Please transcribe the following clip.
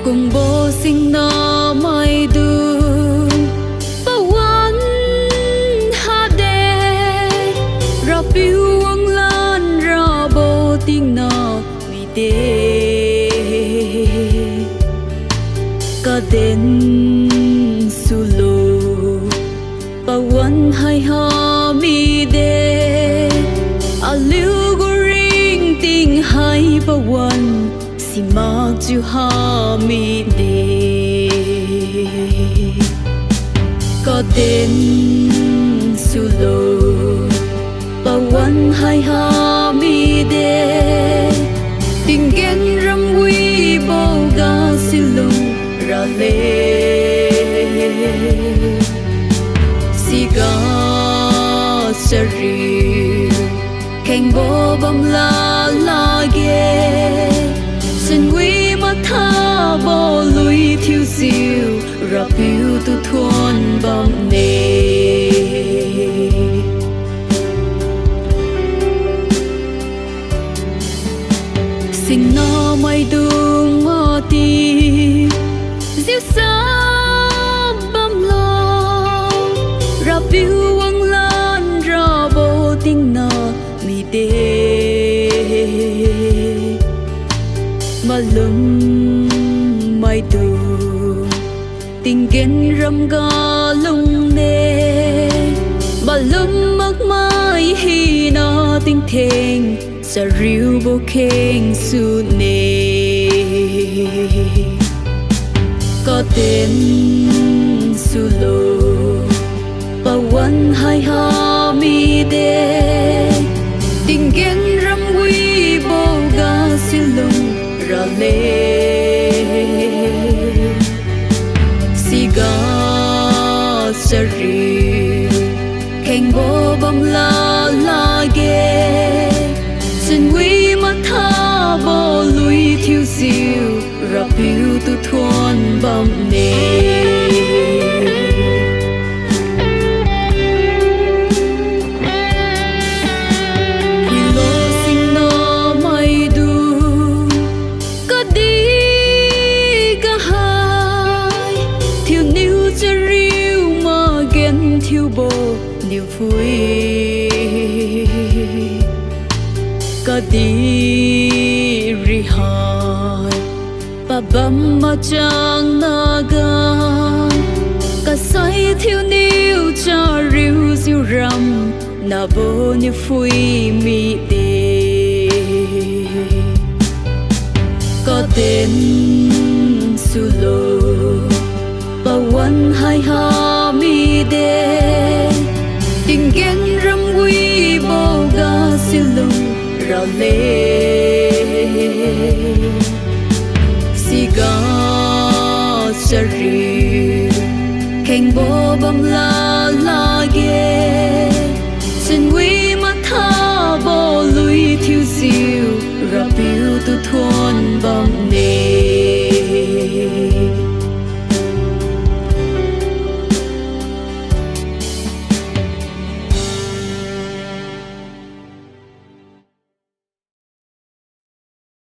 cùng bố sinh nó mai đường bao quán hát đê ra phiêu uống lan ra bố tình nó vì đê cả đến su lô bao quán hay ha mi đê a liu gu ring tình hay bao quán si mag ju ha mi de có đến su lô bao quán hay ha mi de tình ghen râm quy bao ga si lung ra lê si ga sa ri keng bo bam la la ge xin quý mắt tha bo lui thiêu siêu ra phiêu tu thôn bom nề xin nó mai đường mơ ti diêu sa bam lo ra phiêu quăng lan ra bo tình nọ mi đê mà lưng mai đường tình ghen râm ga lung nê mà lưng mắc mai hi na tình thèn sa riu bo khen su nê có tên su lô bao quán hai ha mi đê tình ghen râm quy bo ga xin lung ra lê si ga sa ri keng bo bam la la ge xin quý mắt tha bo lui thiêu siêu ra phiêu tu thôn bam nê thiêu bồ niềm vui có đi ri hai ba bấm mà chẳng na ga cả say thiêu níu cho riu diu ram na bồ niềm vui mi đê có tên su lô bao quán hai ha mi đê tình ghen râm quy bo ga si lung ra lê si ga sa ri keng bo bam la la ge xin quý mắt tha bo lui thiêu siêu ra phiêu tu thôn bam nê